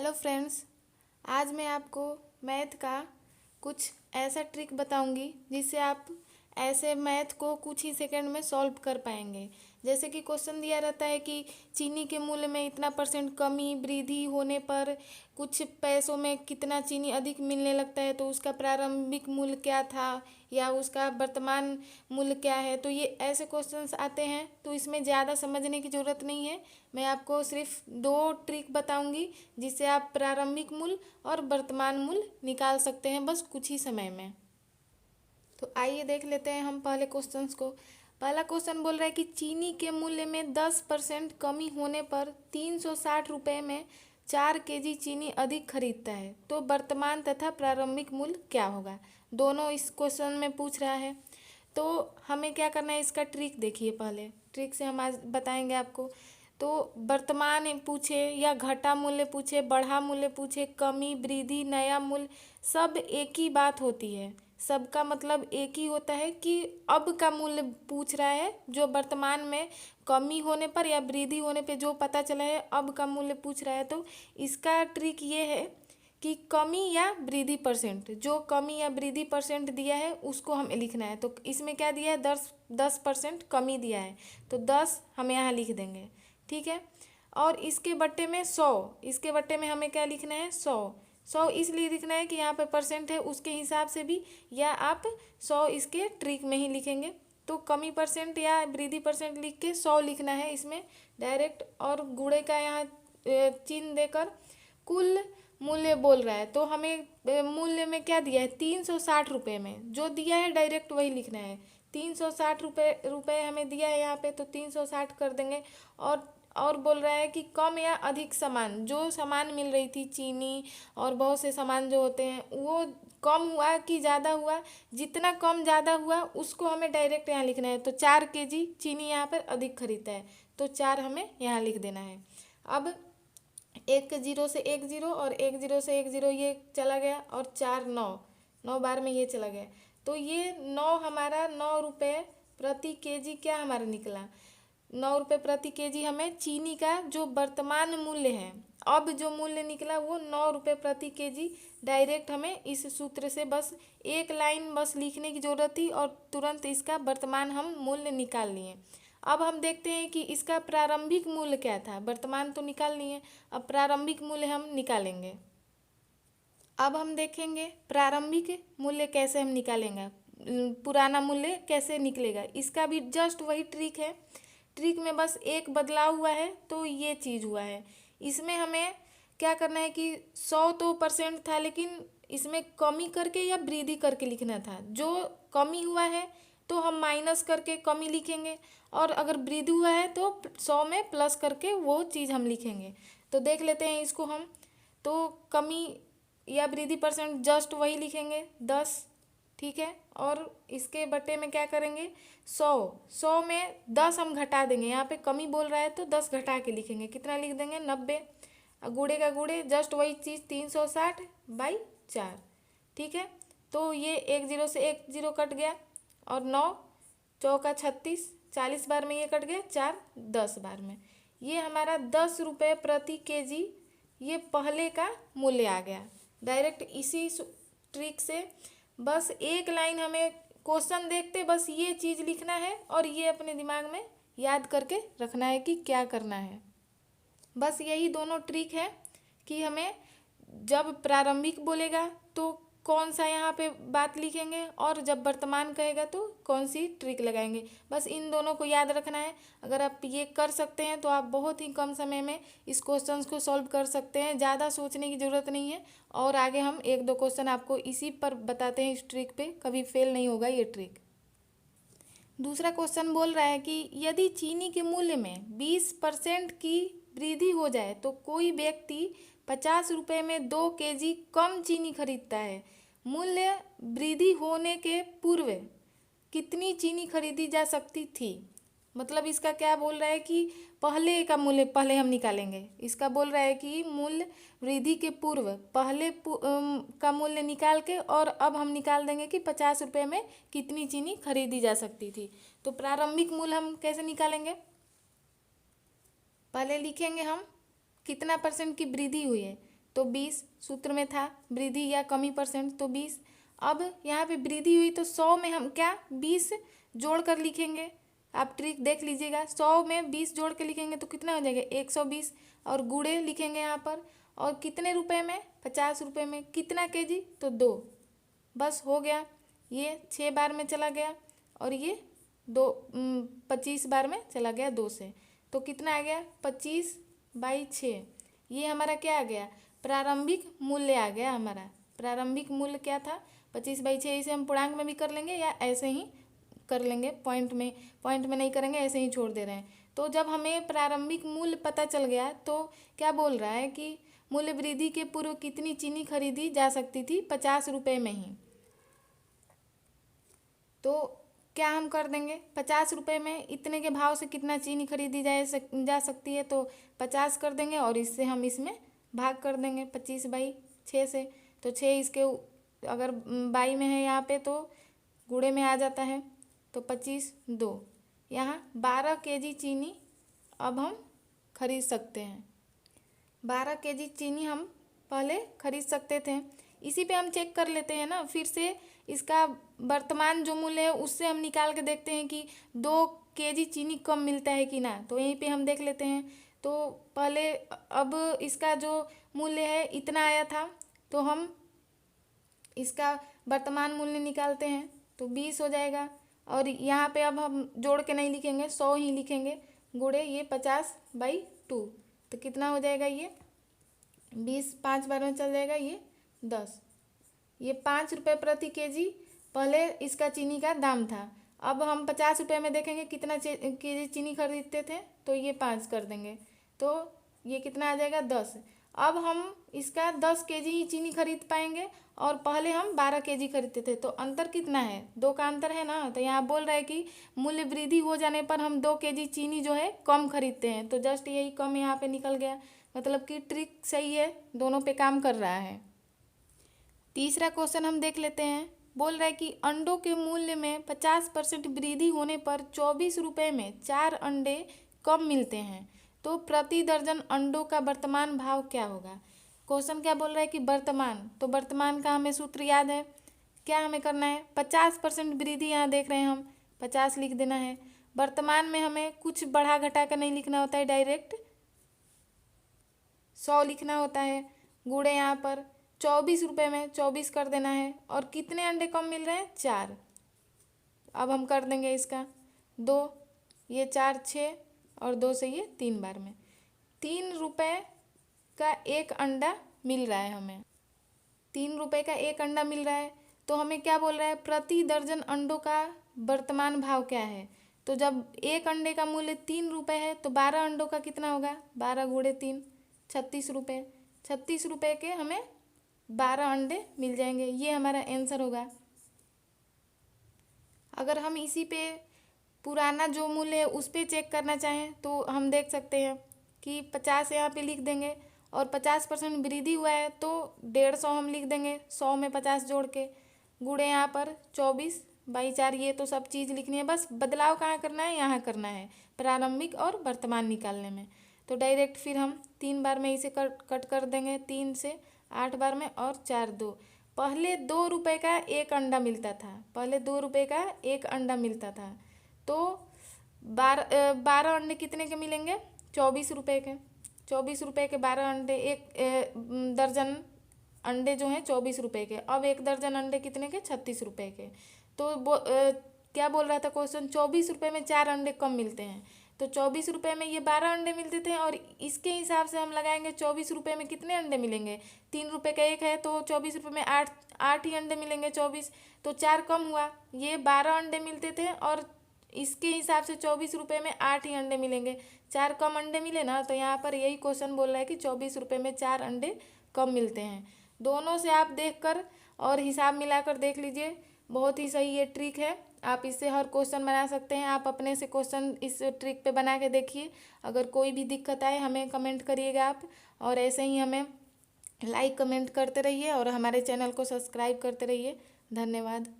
Hello friends. आज मैं आपको मैथ का कुछ ऐसा ट्रिक बताऊंगी जिससे आप ऐसे मैथ को कुछ ही सेकंड में सॉल्व कर पाएंगे। जैसे कि क्वेश्चन दिया रहता है कि चीनी के मूल्य में इतना परसेंट कमी वृद्धि होने पर कुछ पैसों में कितना चीनी अधिक मिलने लगता है, तो उसका प्रारंभिक मूल्य क्या था या उसका वर्तमान मूल्य क्या है। तो ये ऐसे क्वेश्चंस आते हैं, तो इसमें ज़्यादा समझने की ज़रूरत नहीं है। मैं आपको सिर्फ दो ट्रिक बताऊंगी जिससे आप प्रारंभिक मूल्य और वर्तमान मूल्य निकाल सकते हैं बस कुछ ही समय में। तो आइए देख लेते हैं हम पहले क्वेश्चंस को। पहला क्वेश्चन बोल रहा है कि चीनी के मूल्य में 10% कमी होने पर 360 रुपये में 4 केजी चीनी अधिक खरीदता है, तो वर्तमान तथा प्रारंभिक मूल्य क्या होगा। दोनों इस क्वेश्चन में पूछ रहा है। तो हमें क्या करना है, इसका ट्रिक देखिए। पहले ट्रिक से हम आज बताएंगे आपको। तो वर्तमान पूछे या घटा मूल्य पूछे, बढ़ा मूल्य पूछे, कमी वृद्धि नया मूल्य, सब एक ही बात होती है। सबका मतलब एक ही होता है कि अब का मूल्य पूछ रहा है, जो वर्तमान में कमी होने पर या वृद्धि होने पे जो पता चला है अब का मूल्य पूछ रहा है। तो इसका ट्रिक ये है कि कमी या वृद्धि परसेंट, जो कमी या वृद्धि परसेंट दिया है उसको हमें लिखना है। तो इसमें क्या दिया है, 10% कमी दिया है, तो 10 हम यहाँ लिख देंगे, ठीक है। और इसके बट्टे में 100, इसके बट्टे में हमें क्या लिखना है, 100 इसलिए लिखना है कि यहाँ पे परसेंट है उसके हिसाब से भी, या आप 100 इसके ट्रिक में ही लिखेंगे। तो कमी परसेंट या वृद्धि परसेंट लिख के 100 लिखना है इसमें डायरेक्ट। और गुणे का यहाँ चिन्ह देकर कुल मूल्य बोल रहा है, तो हमें मूल्य में क्या दिया है, 360 रुपये में जो दिया है डायरेक्ट वही लिखना है। 360 रुपये हमें दिया है यहाँ पे, तो 360 कर देंगे। और बोल रहा है कि कम या अधिक सामान, जो सामान मिल रही थी चीनी और बहुत से सामान जो होते हैं, वो कम हुआ कि ज़्यादा हुआ, जितना कम ज़्यादा हुआ उसको हमें डायरेक्ट यहाँ लिखना है। तो 4 केजी चीनी यहाँ पर अधिक खरीदता है, तो 4 हमें यहाँ लिख देना है। अब 1 0 से 1 0 और 1 0 से 1 0 ये चला गया, और 4 9 9 बार में ये चला गया। तो ये 9 हमारा 9 रुपये प्रति केजी क्या हमारा निकला, 9 रुपये प्रति केजी हमें चीनी का जो वर्तमान मूल्य है, अब जो मूल्य निकला वो 9 रुपये प्रति केजी। डायरेक्ट हमें इस सूत्र से बस एक लाइन बस लिखने की ज़रूरत थी और तुरंत इसका वर्तमान हम मूल्य निकाल लिए। अब हम देखते हैं कि इसका प्रारंभिक मूल्य क्या था। वर्तमान तो निकाल लिए, अब प्रारंभिक मूल्य हम निकालेंगे। अब हम देखेंगे प्रारंभिक मूल्य कैसे हम निकालेंगे, पुराना मूल्य कैसे निकलेगा। इसका भी जस्ट वही ट्रिक है। ट्रिक में बस एक बदलाव हुआ है, तो ये चीज़ हुआ है। इसमें हमें क्या करना है कि 100 तो परसेंट था, लेकिन इसमें कमी करके या वृद्धि करके लिखना था। जो कमी हुआ है तो हम माइनस करके कमी लिखेंगे, और अगर वृद्धि हुआ है तो 100 में प्लस करके वो चीज़ हम लिखेंगे। तो देख लेते हैं इसको हम। तो कमी या वृद्धि परसेंट जस्ट वही लिखेंगे 10, ठीक है। और इसके बट्टे में क्या करेंगे, 100 में 10 हम घटा देंगे। यहाँ पे कमी बोल रहा है तो 10 घटा के लिखेंगे, कितना लिख देंगे, 90। गुड़े का गुड़े जस्ट वही चीज़ 360/4, ठीक है। तो ये 1 0 से 1 0 कट गया, और 9 चौका 36, 40 बार में ये कट गया, 4 10 बार में। ये हमारा 10 रुपये प्रति केजी ये पहले का मूल्य आ गया। डायरेक्ट इसी ट्रिक से बस एक लाइन हमें क्वेश्चन देखते बस ये चीज़ लिखना है, और ये अपने दिमाग में याद करके रखना है कि क्या करना है। बस यही दोनों ट्रिक है कि हमें जब प्रारंभिक बोलेगा तो कौन सा यहाँ पे बात लिखेंगे, और जब वर्तमान कहेगा तो कौन सी ट्रिक लगाएंगे। बस इन दोनों को याद रखना है। अगर आप ये कर सकते हैं तो आप बहुत ही कम समय में इस क्वेश्चंस को सॉल्व कर सकते हैं, ज़्यादा सोचने की ज़रूरत नहीं है। और आगे हम 1 2 क्वेश्चन आपको इसी पर बताते हैं, इस ट्रिक पे कभी फेल नहीं होगा ये ट्रिक। दूसरा क्वेश्चन बोल रहा है कि यदि चीनी के मूल्य में 20% की वृद्धि हो जाए तो कोई व्यक्ति 50 रुपये में 2 केजी कम चीनी खरीदता है। मूल्य वृद्धि होने के पूर्व कितनी चीनी खरीदी जा सकती थी। मतलब इसका क्या बोल रहा है कि पहले का मूल्य पहले हम निकालेंगे। इसका बोल रहा है कि मूल्य वृद्धि के पूर्व पहले का मूल्य निकाल के, और अब हम निकाल देंगे कि 50 रुपये में कितनी चीनी खरीदी जा सकती थी। तो प्रारंभिक मूल्य हम कैसे निकालेंगे, पहले लिखेंगे हम कितना परसेंट की वृद्धि हुई है, तो 20 सूत्र में था वृद्धि या कमी परसेंट, तो 20। अब यहाँ पे वृद्धि हुई तो 100 में हम क्या 20 जोड़ कर लिखेंगे। आप ट्रिक देख लीजिएगा, 100 में 20 जोड़ के लिखेंगे तो कितना हो जाएगा 120, और गुणे लिखेंगे यहाँ पर, और कितने रुपए में 50 रुपये में, कितना केजी तो 2, बस हो गया। ये 6 बार में चला गया और ये 25 बार में चला गया 2 से, तो कितना आ गया 25/6। ये हमारा क्या आ गया प्रारंभिक मूल्य आ गया हमारा। प्रारंभिक मूल्य क्या था 25/6। इसे हम पूर्णांक में भी कर लेंगे या ऐसे ही कर लेंगे, पॉइंट में नहीं करेंगे, ऐसे ही छोड़ दे रहे हैं। तो जब हमें प्रारंभिक मूल्य पता चल गया तो क्या बोल रहा है कि मूल्य वृद्धि के पूर्व कितनी चीनी खरीदी जा सकती थी 50 रुपये में ही। तो क्या हम कर देंगे 50 रुपये में इतने के भाव से कितना चीनी खरीदी जा सकती है, तो 50 कर देंगे और इससे हम इसमें भाग कर देंगे 25/6 से। तो 6 इसके अगर बाई में है यहाँ पे तो गुणे में आ जाता है, तो 25/2 यहाँ 12 केजी चीनी अब हम खरीद सकते हैं। 12 केजी चीनी हम पहले खरीद सकते थे। इसी पे हम चेक कर लेते हैं ना, फिर से इसका वर्तमान जो मूल्य है उससे हम निकाल के देखते हैं कि 2 केजी चीनी कम मिलता है कि ना, तो यहीं पे हम देख लेते हैं। तो पहले अब इसका जो मूल्य है इतना आया था, तो हम इसका वर्तमान मूल्य निकालते हैं तो 20 हो जाएगा, और यहाँ पे अब हम जोड़ के नहीं लिखेंगे 100 ही लिखेंगे, गुणे ये 50/2, तो कितना हो जाएगा ये 20 5 बार में चल जाएगा, ये 10। ये 5 रुपये प्रति केजी पहले इसका चीनी का दाम था। अब हम 50 रुपये में देखेंगे कितना केजी चीनी खरीदते थे, तो ये 5 कर देंगे, तो ये कितना आ जाएगा 10। अब हम इसका 10 केजी ही चीनी खरीद पाएंगे और पहले हम 12 केजी खरीदते थे, तो अंतर कितना है 2 का अंतर है ना। तो यहाँ बोल रहा है कि मूल्य वृद्धि हो जाने पर हम 2 केजी चीनी जो है कम खरीदते हैं, तो जस्ट यही कम यहाँ पे निकल गया, मतलब कि ट्रिक सही है, दोनों पे काम कर रहा है। तीसरा क्वेश्चन हम देख लेते हैं। बोल रहा है कि अंडों के मूल्य में 50% वृद्धि होने पर 24 रुपये में 4 अंडे कम मिलते हैं, तो प्रति दर्जन अंडों का वर्तमान भाव क्या होगा। क्वेश्चन क्या बोल रहा है कि वर्तमान, तो वर्तमान का हमें सूत्र याद है, क्या हमें करना है 50% वृद्धि, यहाँ देख रहे हैं हम 50 लिख देना है। वर्तमान में हमें कुछ बढ़ा घटा कर नहीं लिखना होता है, डायरेक्ट 100 लिखना होता है, गुणे यहाँ पर 24 रुपये में 24 कर देना है, और कितने अंडे कम मिल रहे हैं 4। अब हम कर देंगे इसका 2, ये 4 6 और 2 से ये 3 बार में 3 रुपये का एक अंडा मिल रहा है हमें। 3 रुपये का एक अंडा मिल रहा है, तो हमें क्या बोल रहा है प्रति दर्जन अंडों का वर्तमान भाव क्या है। तो जब एक अंडे का मूल्य 3 रुपये है तो 12 अंडों का कितना होगा 12 गुणे 3 36 रुपये। 36 रुपये के हमें 12 अंडे मिल जाएंगे, ये हमारा आंसर होगा। अगर हम इसी पे पुराना जो मूल्य है उस पर चेक करना चाहें तो हम देख सकते हैं कि 50 यहाँ पे लिख देंगे, और 50% वृद्धि हुआ है तो 150 हम लिख देंगे, 100 में 50 जोड़ के, गुणे यहाँ पर 24/4। ये तो सब चीज़ लिखनी है, बस बदलाव कहाँ करना है यहाँ करना है, प्रारंभिक और वर्तमान निकालने में। तो डायरेक्ट फिर हम 3 बार में इसे कट कर देंगे, 3 से 8 बार में, और 4 2। पहले 2 रुपये का एक अंडा मिलता था, पहले 2 रुपये का एक अंडा मिलता था, तो 12 अंडे कितने के मिलेंगे 24 रुपये के। 24 रुपये के 12 अंडे, एक दर्जन अंडे जो हैं 24 रुपये के। अब एक दर्जन अंडे कितने के 36 रुपये के। तो क्या बोल रहा था क्वेश्चन 24 रुपये में 4 अंडे कम मिलते हैं, तो 24 रुपये में ये 12 अंडे मिलते थे, और इसके हिसाब से हम लगाएंगे 24 रुपये में कितने अंडे मिलेंगे 3 रुपये का एक है, तो 24 रुपये में 8 ही अंडे मिलेंगे, 24 तो 4 कम हुआ। ये 12 अंडे मिलते थे और इसके हिसाब से 24 रुपये में 8 ही अंडे मिलेंगे, 4 कम अंडे मिले ना। तो यहाँ पर यही क्वेश्चन बोल रहा है कि 24 रुपये में 4 अंडे कम मिलते हैं। दोनों से आप देखकर और हिसाब मिलाकर देख लीजिए, बहुत ही सही ये ट्रिक है, आप इससे हर क्वेश्चन बना सकते हैं। आप अपने से क्वेश्चन इस ट्रिक पे बना के देखिए। अगर कोई भी दिक्कत आए हमें कमेंट करिएगा आप, और ऐसे ही हमें लाइक कमेंट करते रहिए और हमारे चैनल को सब्सक्राइब करते रहिए। धन्यवाद।